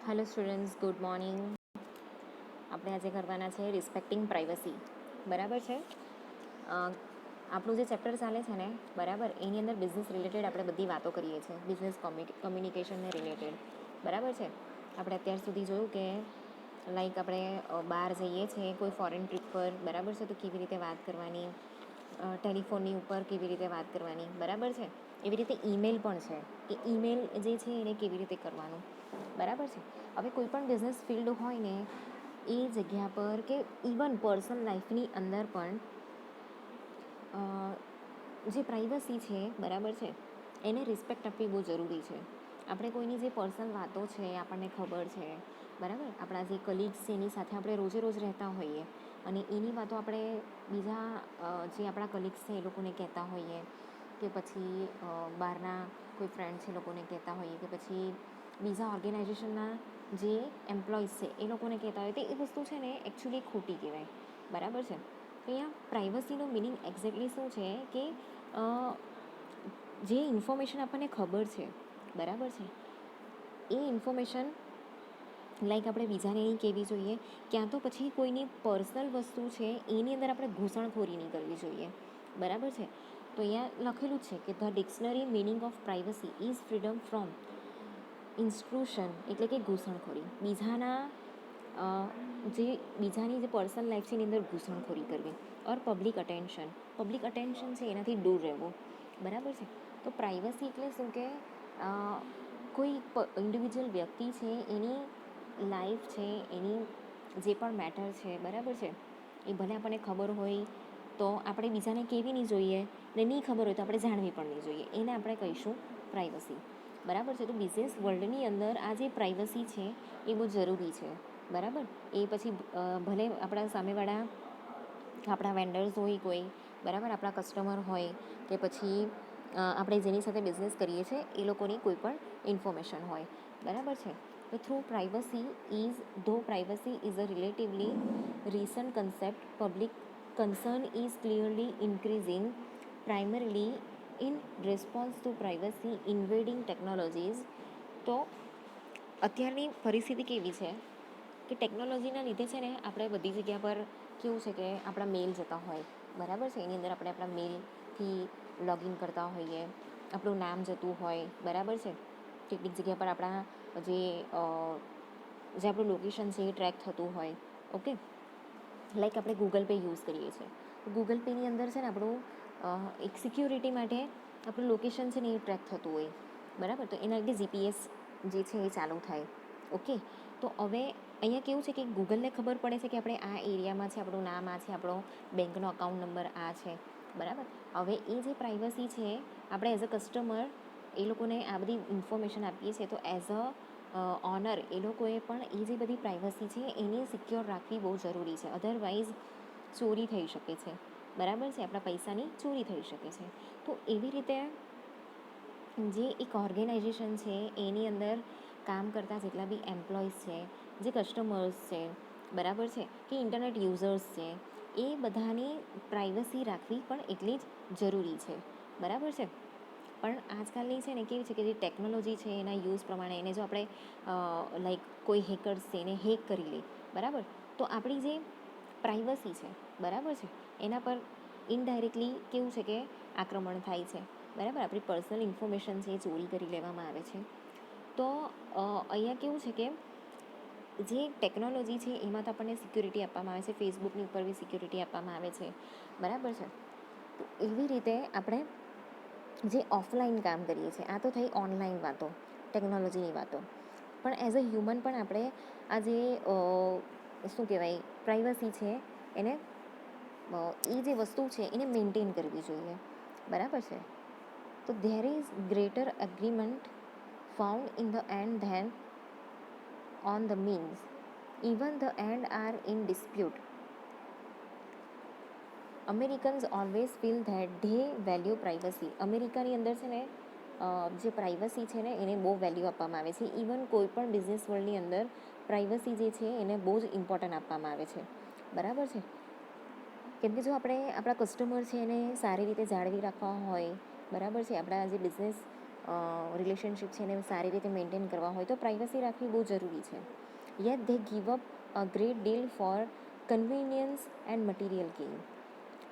Hello students, good morning. આપણે આજે કરવાના છે રિસ્પેક્ટિંગ પ્રાઇવસી. બરાબર છે. આપણું જે ચેપ્ટર ચાલે છે ને, બરાબર, એની અંદર બિઝનેસ રિલેટેડ આપણે બધી વાતો કરીએ છીએ, બિઝનેસ કમ્યુનિકેશનને રિલેટેડ. બરાબર છે. આપણે અત્યાર સુધી જોયું કે લાઈક આપણે બહાર જઈએ છીએ કોઈ ફોરેન ટ્રીપ પર, બરાબર છે, તો કેવી રીતે વાત કરવાની, ટેલિફોનની ઉપર કેવી રીતે વાત કરવાની, બરાબર છે. એવી રીતે ઈમેલ પણ છે કે ઈમેલ જે છે એને કેવી રીતે કરવાનું, બરાબર છે. હવે કોઈ પણ બિઝનેસ ફિલ્ડ હોય ને એ જગ્યા પર કે ઇવન પર્સનલ લાઈફની અંદર પણ જે પ્રાઇવસી છે, બરાબર છે, એને રિસ્પેક્ટ આપવી બહુ જરૂરી છે. આપણે કોઈની જે પર્સનલ વાતો છે આપણને ખબર છે, બરાબર, આપણા જે કલીગ્સ છે એની સાથે આપણે રોજે રોજ રહેતા હોઈએ અને એની વાતો આપણે બીજા જે આપણા કલીગ્સ છે એ લોકોને કહેતા હોઈએ, કે પછી બહારના કોઈ ફ્રેન્ડ છે એ લોકોને કહેતા હોઈએ, કે પછી બીજા ઓર્ગેનાઇઝેશનના જે એમ્પ્લોઈઝ છે એ લોકોને કહેતા હોય, તો એ વસ્તુ છે ને એકચ્યુઅલી ખોટી કહેવાય, બરાબર છે. તો અહીંયા પ્રાઇવસીનો મિનિંગ એક્ઝેક્ટલી શું છે કે જે ઇન્ફોર્મેશન આપણને ખબર છે, બરાબર છે, એ ઇન્ફોર્મેશન લાઈક આપણે બીજાને નહીં કહેવી જોઈએ, ક્યાં તો પછી કોઈની પર્સનલ વસ્તુ છે એની અંદર આપણે ઘૂસણખોરી નહીં કરવી જોઈએ, બરાબર છે. તો અહીંયા લખેલું છે કે the dictionary meaning of privacy is freedom from intrusion, એટલે કે ઘૂસણખોરી, બીજાની જે પર્સનલ લાઈફ છે એની અંદર ઘૂસણખોરી કરવી, ઓર પબ્લિક અટેન્શન છે એનાથી દૂર રહેવું, બરાબર છે. તો પ્રાઇવસી એટલે શું કે કોઈ ઇન્ડિવિજ્યુઅલ વ્યક્તિ છે એની લાઈફ છે, એની જે પણ મેટર છે, બરાબર છે, એ ભલે આપણને ખબર હોય તો આપણે બીજાને કહેવી નહીં જોઈએ, ને નહીં ખબર હોય તો આપણે જાણવી પણ નહીં જોઈએ, એને આપણે કહીશું પ્રાઇવસી, બરાબર છે. તો બિઝનેસ વર્લ્ડની અંદર આ જે પ્રાઇવસી છે એ બહુ જરૂરી છે, બરાબર. એ પછી ભલે આપણા સામેવાળા આપણા વેન્ડર્સ હોય કોઈ, બરાબર, આપણા કસ્ટમર હોય, કે પછી આપણે જેની સાથે બિઝનેસ કરીએ છીએ એ લોકોની કોઈ પણ ઇન્ફોર્મેશન હોય, બરાબર છે. તો the privacy is a relatively recent concept, public concern is clearly increasing primarily in response to privacy invading technologies. તો અત્યારની પરિસ્થિતિ કેવી છે કે ટેકનોલોજીના લીધે છે ને આપણે બધી જગ્યા પર કેવું છે કે આપણા મેલ જતા હોય, બરાબર છે, એની અંદર આપણે આપણા મેલથી લોગિન કરતા હોઈએ, આપણું નામ જતું હોય, બરાબર છે. કેટલીક જગ્યા પર આપણા જે આપણું લોકેશન છે એ ટ્રેક થતું હોય, ઓકે. લાઈક આપણે ગૂગલ પે યુઝ કરીએ છીએ, ગૂગલ પેની અંદર છે ને આપણું એક સિક્યુરિટી માટે આપણું લોકેશન છે ને એ ટ્રેક થતું હોય, બરાબર. તો એના લીધે જીપીએસ જે છે એ ચાલુ થાય, ઓકે. તો હવે અહીંયા કેવું છે કે ગૂગલને ખબર પડે છે કે આપણે આ એરિયામાં છે, આપણું નામ આ છે, આપણો બેંકનો અકાઉન્ટ નંબર આ છે, બરાબર. હવે એ જે પ્રાઇવસી છે આપણે એઝ અ કસ્ટમર એ લોકોને આ બધી ઇન્ફોર્મેશન આપીએ છીએ, તો એઝ અ ઓનર એ લોકોએ પણ એ જે બધી પ્રાઇવસી છે એને સિક્યોર રાખવી બહુ જરૂરી છે, અધરવાઇઝ ચોરી થઈ શકે છે, બરાબર છે, આપણા પૈસાની ચોરી થઈ શકે છે. તો એવી રીતે જે એક ઓર્ગેનાઇઝેશન છે એની અંદર કામ કરતા જેટલા બી એમ્પ્લોઈઝ છે, જે કસ્ટમર્સ છે, બરાબર છે, કે ઇન્ટરનેટ યુઝર્સ છે, એ બધાની પ્રાઇવસી રાખવી પણ એટલી જ જરૂરી છે, બરાબર છે. પણ આજકાલની છે ને કેવી છે કે જે ટેકનોલોજી છે એના યુઝ પ્રમાણે એને જો આપણે લાઈક કોઈ હેકર્સ છે એને હેક કરી લે, બરાબર, તો આપણી જે પ્રાઇવસી છે, બરાબર છે, એના પર ઇનડાયરેક્ટલી કેવું છે કે આક્રમણ થાય છે, બરાબર, આપણી પર્સનલ ઇન્ફોર્મેશન છે એ ચોરી કરી લેવામાં આવે છે. તો અહીંયા કેવું છે કે જે ટેકનોલોજી છે એમાં તો આપણને સિક્યુરિટી આપવામાં આવે છે, ફેસબુકની ઉપર બી સિક્યુરિટી આપવામાં આવે છે, બરાબર છે. તો એવી રીતે આપણે જે ઓફલાઈન કામ કરીએ છીએ, આ તો થઈ ઓનલાઈન વાતો, ટેકનોલોજીની વાતો, પણ એઝ અ હ્યુમન પણ આપણે આ જે શું કહેવાય પ્રાઇવસી છે એને એ જે વસ્તુ છે એને મેન્ટેન કરવી જોઈએ, બરાબર છે. તો there is greater agreement found in the and then on the means, even the and are in dispute. Americans always feel that they value privacy. અમેરિકાની અંદર છે ને જે પ્રાઇવસી છે ને એને બહુ વેલ્યુ આપવામાં આવે છે, ઇવન કોઈ પણ બિઝનેસ વર્લ્ડની અંદર પ્રાઇવસી જે છે એને બહુ જ ઇમ્પોર્ટન્ટ આપવામાં આવે છે, બરાબર છે. કેમ કે જો આપણે આપણા કસ્ટમર છે એને સારી રીતે જાળવી રાખવા હોય, બરાબર છે, આપણા જે બિઝનેસ રિલેશનશિપ છે એને સારી રીતે મેન્ટેન કરવા હોય તો પ્રાઇવસી રાખવી બહુ જરૂરી છે. Yet they give up a great deal for convenience and material gain.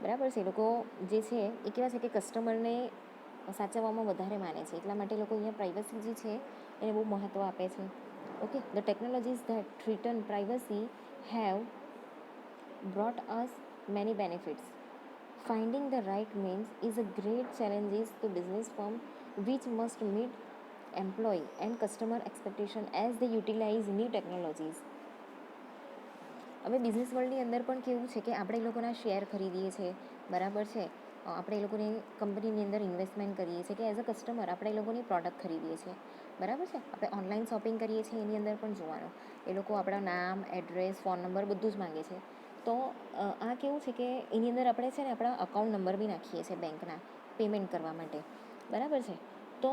બરાબર છે. એ લોકો જે છે એ કેવા છે કે કસ્ટમરને સાચવવામાં વધારે માને છે, એટલા માટે લોકો અહીંયા પ્રાઇવસી જે છે એને બહુ મહત્ત્વ આપે છે. Okay, the technologies that threaten privacy have brought us many benefits. Finding the right means is a great challenge to business firm which must meet employee and customer expectation as they utilize new technologies. હવે business વર્લ્ડની અંદર પણ કેવું છે કે આપણે એ લોકોના share ખરીદીએ છીએ, બરાબર છે, આપણે એ લોકોની કંપનીની અંદર ઇન્વેસ્ટમેન્ટ કરીએ છીએ કે એઝ અ કસ્ટમર આપણે એ લોકોની પ્રોડક્ટ ખરીદીએ છીએ, બરાબર છે. આપણે ઓનલાઈન શોપિંગ કરીએ છીએ એની અંદર પણ જોવાનું એ લોકો આપણા નામ, એડ્રેસ, ફોન નંબર બધું જ માંગે છે. તો આ કેવું છે કે એની અંદર આપણે છે ને આપણા અકાઉન્ટ નંબર બી નાખીએ છીએ બેંકના પેમેન્ટ કરવા માટે, બરાબર છે. તો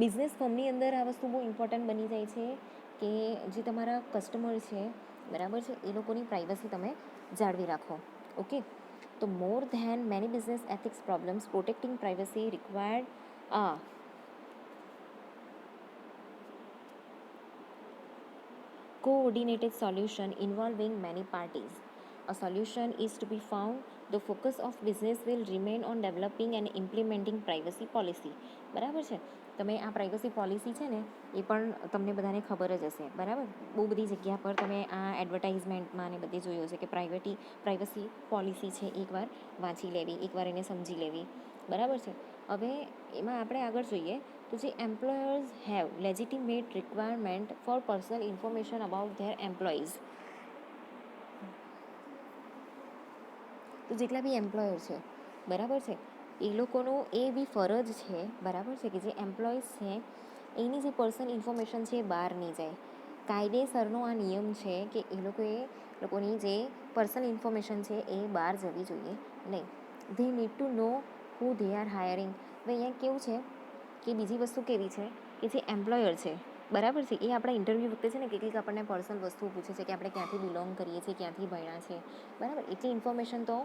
બિઝનેસ ફર્મની અંદર આ વસ્તુ બહુ ઇમ્પોર્ટન્ટ બની જાય છે કે જે તમારા કસ્ટમર છે, બરાબર છે, એ લોકોની પ્રાઇવસી તમે જાળવી રાખો. ઓકે, તો more than many business ethics problems protecting privacy required આ coordinated solution involving many parties. A solution is to be found. The focus of business will remain on developing and implementing privacy policy. બરાબર છે. તમે આ privacy policy છે ને એ પણ તમને બધાને ખબર જ હશે, બરાબર. બહુ બધી જગ્યા પર તમે આ એડવર્ટાઇઝમેન્ટમાં ને બધે જોયું હશે કે પ્રાઇવસી પોલિસી છે, એકવાર વાંચી લેવી, એકવાર એને સમજી લેવી, બરાબર છે. હવે એમાં આપણે આગળ જોઈએ તો જે employers have legitimate requirement for personal information about their employees. તો જેટલા બી એમ્પ્લોયર છે, બરાબર છે, એ લોકોનું એ બી ફરજ છે, બરાબર છે, કે જે એમ્પ્લોઈઝ છે એની જે પર્સનલ ઇન્ફોર્મેશન છે એ બહાર નહીં જાય. કાયદેસરનો આ નિયમ છે કે એ લોકોની જે પર્સનલ ઇન્ફોર્મેશન છે એ બહાર જવી જોઈએ નહીં. They need to know who they are hiring. હવે અહીંયા કેવું છે કે બીજી વસ્તુ કેવી છે કે જે એમ્પ્લોયર છે, બરાબર છે, એ આપણા ઇન્ટરવ્યૂ વખતે છે ને કેટલીક આપણને પર્સનલ વસ્તુઓ પૂછે છે કે આપણે ક્યાંથી બિલોંગ કરીએ છીએ, ક્યાંથી ભણ્યા છે, બરાબર. એટલી ઇન્ફોર્મેશન તો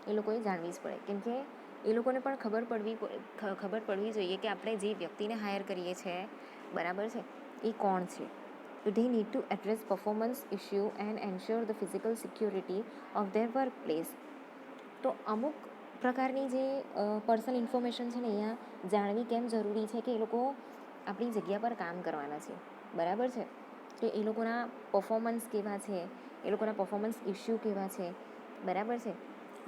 એ લોકોએ જાણવી જ પડે, કેમ કે એ લોકોને પણ ખબર પડવી જોઈએ કે આપણે જે વ્યક્તિને હાયર કરીએ છીએ, બરાબર છે, એ કોણ છે. તો they need to address performance issue and ensure the physical security of their workplace. તો અમુક પ્રકારની જે પર્સનલ ઇન્ફોર્મેશન છે ને અહીંયા જાણવી કેમ જરૂરી છે કે એ લોકો આપણી જગ્યા પર કામ કરવાના છે, બરાબર છે, કે એ લોકોના પરફોર્મન્સ કેવા છે, એ લોકોના પરફોર્મન્સ ઇસ્યુ કેવા છે, બરાબર છે.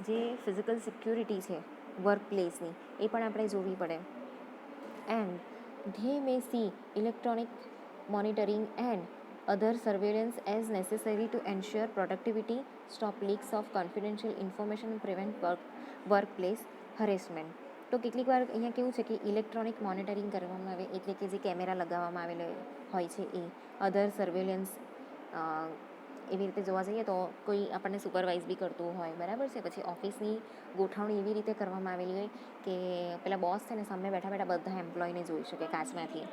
જે ફિઝિકલ સિક્યુરિટી છે વર્ક પ્લેસની એ પણ આપણે જોવી પડે. And they May C electronic monitoring and other surveillance as necessary to ensure productivity, stop leaks of confidential information and prevent workplace harassment. તો કેટલીક વાર અહીંયા કેવું છે કે ઇલેક્ટ્રોનિક મોનિટરિંગ કરવામાં આવે, એટલે કે જે કેમેરા લગાવવામાં આવેલો હોય છે એ, અધર સર્વેલન્સ, એવી રીતે જોવા જઈએ તો કોઈ આપણને સુપરવાઇઝ બી કરતું હોય, બરાબર છે. પછી ઓફિસની ગોઠવણી એવી રીતે કરવામાં આવેલી હોય કે પેલા બોસ છે ને સામે બેઠા બેઠા બધા એમ્પ્લોયને જોઈ શકે કાચમાંથી,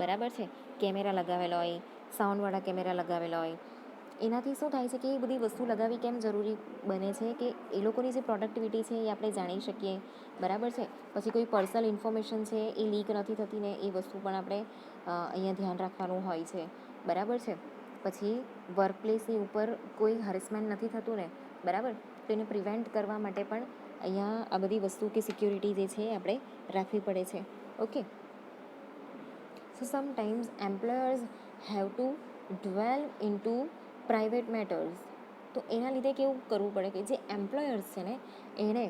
બરાબર છે. કેમેરા લગાવેલા હોય, સાઉન્ડવાળા કેમેરા લગાવેલા હોય. એનાથી શું થાય છે કે એ બધી વસ્તુ લગાવવી કેમ જરૂરી બને છે કે એ લોકોની જે પ્રોડક્ટિવિટી છે એ આપણે જાણી શકીએ, બરાબર છે. પછી કોઈ પર્સનલ ઇન્ફોર્મેશન છે એ લીક નથી થતી ને એ વસ્તુ પણ આપણે અહીંયા ધ્યાન રાખવાનું હોય છે, બરાબર છે. પછી વર્કપ્લેસની ઉપર કોઈ હરેસમેન્ટ નથી થતું ને, બરાબર, તો એને પ્રિવેન્ટ કરવા માટે પણ અહીંયા આ બધી વસ્તુ કે સિક્યુરિટી જે છે એ આપણે રાખવી પડે છે. Okay, so sometimes employers have to delve into private matters. તો એના લીધે કેવું કરવું પડે કે જે એમ્પ્લોયર્સ છે ને એને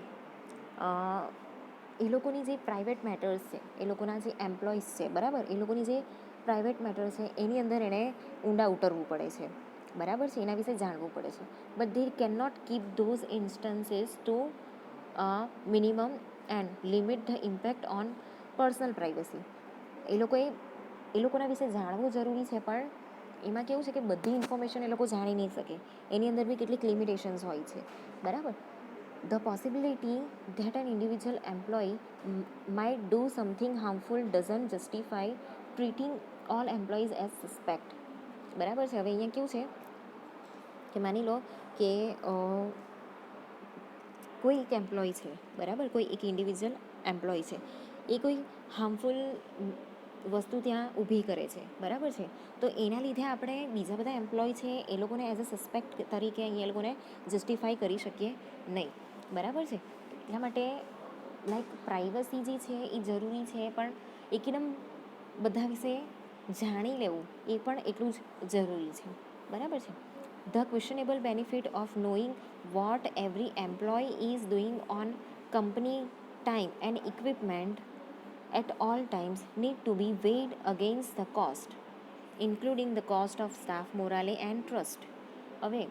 એ લોકોની જે પ્રાઇવેટ મેટર્સ છે, એ લોકોના જે એમ્પ્લોઈઝ છે, બરાબર, એ લોકોની જે પ્રાઇવેટ મેટર છે એની અંદર એણે ઊંડા ઉતરવું પડે છે, બરાબર છે, એના વિશે જાણવું પડે છે. But they can not keep those instances to minimum and limit the impact on personal privacy. એ લોકોના વિશે જાણવું જરૂરી છે, પણ એમાં કેવું છે કે બધી ઇન્ફોર્મેશન એ લોકો જાણી નહીં શકે, એની અંદર બી કેટલીક લિમિટેશન્સ હોય છે, બરાબર. The possibility that an individual employee might do something harmful doesn't justify treating all employees as suspect, બરાબર છે. હવે અહીંયા કેવું છે કે માની લો કે કોઈ એક એમ્પ્લોય છે, બરાબર, કોઈ એક ઇન્ડિવિજ્યુઅલ એમ્પ્લોય છે, એ કોઈ હાર્મફુલ વસ્તુ ત્યાં ઊભી કરે છે, બરાબર છે. તો એના લીધે આપણે બીજા બધા એમ્પ્લોય છે એ લોકોને એઝ અ સસ્પેક્ટ તરીકે અહીંયા એ લોકોને જસ્ટિફાઈ કરી શકીએ નહીં, બરાબર છે. એટલા માટે લાઈક પ્રાઇવસી જે છે એ જરૂરી છે, પણ એકદમ બધા વિશે જાણી લેવું એ પણ એટલું જ જરૂરી છે, બરાબર છે. The questionable benefit of knowing what every employee is doing on company time and equipment at all times need to be weighed against the cost, including the cost of staff morale and trust. હવે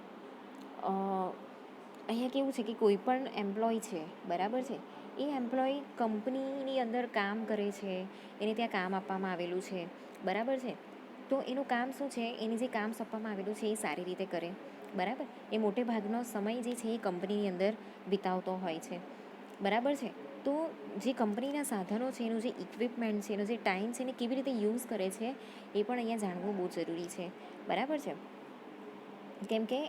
અહીંયા કેવું છે કે કોઈ પણ employ છે, બરાબર છે, એ એમ્પ્લોય કંપનીની અંદર કામ કરે છે, એને ત્યાં કામ આપવામાં આવેલું છે, બરાબર છે. તો એનું કામ શું છે, એને જે કામ સોંપવામાં આવેલું છે એ સારી રીતે કરે, બરાબર. એ મોટે ભાગનો સમય જે છે એ કંપનીની અંદર વિતાવતો હોય છે, બરાબર છે. તો જે કંપનીના સાધનો છે, એનું જે ઇક્વિપમેન્ટ છે, એનો જે ટાઈમ છે એને કેવી રીતે યુઝ કરે છે એ પણ અહીંયા જાણવું બહુ જરૂરી છે, બરાબર છે. કેમ કે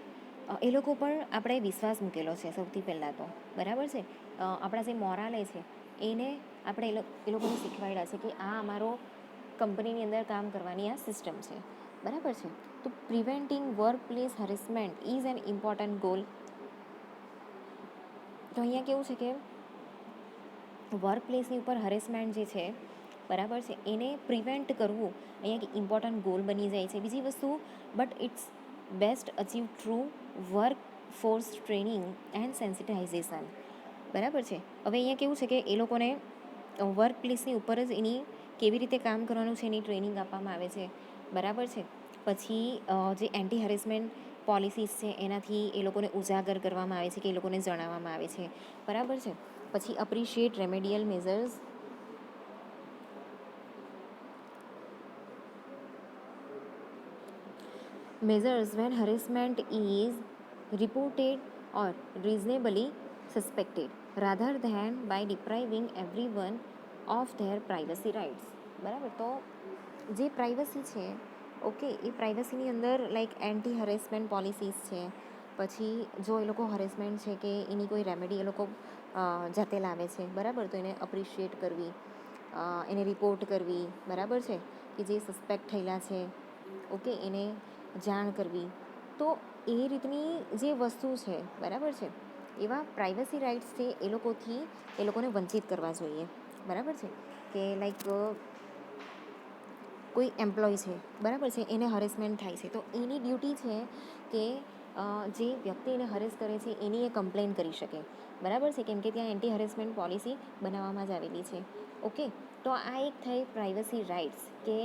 એ લોકો પર આપણે વિશ્વાસ મૂકેલો છે સૌથી પહેલાં તો, બરાબર છે. આપણા જે મોરાલે છે એને આપણે એ લોકોને શીખવાડ્યા છે કે આ અમારો કંપનીની અંદર કામ કરવાની આ સિસ્ટમ છે, બરાબર છે. તો preventing work place harassment is an important goal. તો અહીંયા કેવું છે કે વર્ક પ્લેસની ઉપર હરેસમેન્ટ જે છે, બરાબર છે, એને પ્રિવેન્ટ કરવું અહીંયા ઇમ્પોર્ટન્ટ ગોલ બની જાય છે. બીજી વસ્તુ, but it's best achieve through work force training and sensitization, બરાબર છે. હવે અહીંયા કેવું છે કે એ લોકોને વર્ક પ્લેસની ઉપર જ એની કેવી રીતે કામ કરવાનું છે એની ટ્રેનિંગ આપવામાં આવે છે, બરાબર છે. પછી જે એન્ટી હરેસમેન્ટ પોલિસીસ છે એનાથી એ લોકોને ઉજાગર કરવામાં આવે છે કે એ લોકોને જણાવવામાં આવે છે, બરાબર છે. પછી appreciate remedial measures when harassment is reported or reasonably suspected rather than by depriving everyone of their privacy rights, બરાબર. તો જે પ્રાઇવસી છે, ઓકે, એ પ્રાઇવસીની અંદર લાઈક એન્ટી હરેસમેન્ટ પોલિસીસ છે. પછી જો એ લોકો હરેસમેન્ટ છે કે એની કોઈ રેમેડી એ લોકો જાતે લાવે છે, બરાબર, તો એને અપ્રિશિએટ કરવી, એને રિપોર્ટ કરવી, બરાબર છે, કે જે સસ્પેક્ટ થયેલા છે, ઓકે, એને જાણ કરવી. તો એ રીતની જે વસ્તુ છે, બરાબર છે, એવા પ્રાઇવસી રાઇટ્સ છે એ લોકોને વંચિત કરવા જોઈએ, બરાબર છે. કે લાઈક કોઈ એમ્પ્લોય છે, બરાબર છે, એને હરેસમેન્ટ થાય છે, તો એની ડ્યુટી છે કે જે વ્યક્તિ એને હરેસ કરે છે એની એ કમ્પ્લેન કરી શકે, બરાબર છે. કેમ કે ત્યાં એન્ટી હરેસમેન્ટ પોલિસી બનાવવામાં જ આવેલી છે, ઓકે. તો આ એક થઈ પ્રાઇવસી રાઇટ્સ, કે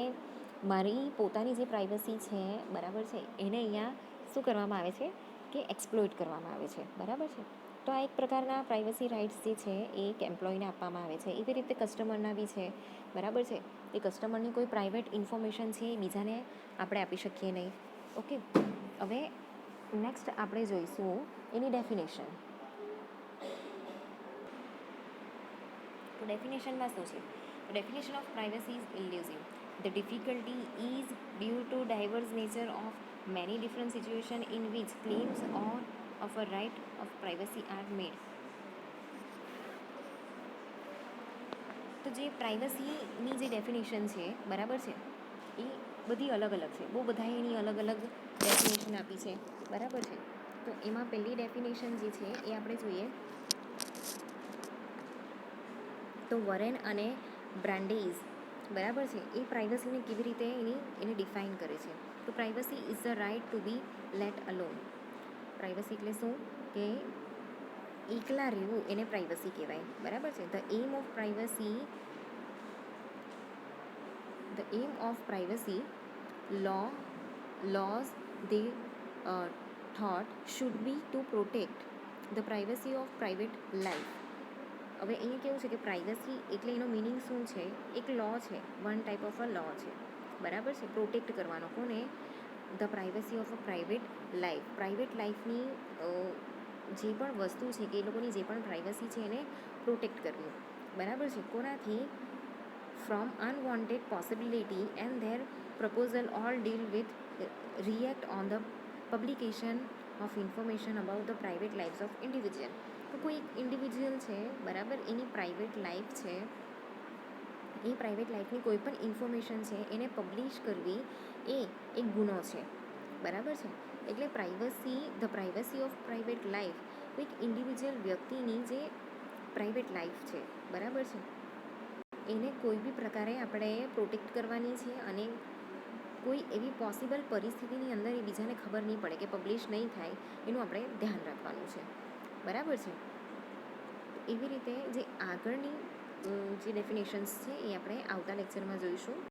મારી પોતાની જે પ્રાઇવસી છે, બરાબર છે, એને અહીંયા શું કરવામાં આવે છે કે એક્સપ્લોઇટ કરવામાં આવે છે, બરાબર છે. તો આ એક પ્રકારના પ્રાઇવસી રાઇટ્સ જે છે એ એક એમ્પ્લોયને આપવામાં આવે છે. એવી રીતે કસ્ટમરના બી છે, બરાબર છે. એ કસ્ટમરની કોઈ પ્રાઇવેટ ઇન્ફોર્મેશન છે એ બીજાને આપણે આપી શકીએ નહીં, ઓકે. હવે નેક્સ્ટ આપણે જોઈશું એની ડેફિનેશન. તો ડેફિનેશનમાં શું છે? Definition of privacy is elusive. The difficulty is due to diverse nature of many different situations in which claims or of a right of privacy are made. તો જે પ્રાઇવસીની જે ડેફિનેશન છે, બરાબર છે, એ બધી અલગ અલગ છે. બહુ બધાએ એની અલગ અલગ ડેફિનેશન આપી છે, બરાબર છે. તો એમાં પહેલી ડેફિનેશન જે છે એ આપણે જોઈએ તો વરેન અને બ્રાન્ડેઇઝ, બરાબર છે, એ પ્રાઇવસીને કેવી રીતે એને ડિફાઇન કરે છે. તો privacy is the right to be let alone. Privacy એટલે શું કે એકલા રહેવું એને પ્રાઇવસી કહેવાય, બરાબર છે. The aim of privacy laws they thought should be to protect the privacy of private life. હવે અહીંયા કેવું છે કે પ્રાઇવસી એટલે એનો મિનિંગ શું છે? એક લો છે, one type of a law છે, બરાબર છે. પ્રોટેક્ટ કરવાનો કોને? The privacy of a private life. Private લાઈફની જે પણ વસ્તુ છે કે એ લોકોની જે પણ પ્રાઇવસી છે એને પ્રોટેક્ટ કરવી, બરાબર છે. કોનાથી? From unwanted possibility and their proposal all deal with react on the publication of information about the private lifes of individual. તો કોઈ ઇન્ડિવિજ્યુઅલ છે, બરાબર, એની પ્રાઇવેટ લાઈફ છે, એ પ્રાઇવેટ લાઈફની કોઈ પણ ઇન્ફોર્મેશન છે એને પબ્લિશ કરવી એ એક ગુનો છે, બરાબર છે. એટલે the privacy of private life કોઈક ઇન્ડિવિજ્યુઅલ વ્યક્તિની જે પ્રાઇવેટ લાઈફ છે, બરાબર છે, એને કોઈ બી પ્રકારે આપણે પ્રોટેક્ટ કરવાની છે અને કોઈ એવી પોસિબલ પરિસ્થિતિની અંદર એ બીજાને ખબર નહીં પડે કે પબ્લિશ નહીં થાય એનું આપણે ધ્યાન રાખવાનું છે, બરાબર છે. એવી રીતે જે આગળની જે ડેફિનેશન્સ છે એ આપણે આવતા લેક્ચરમાં જોઈશું.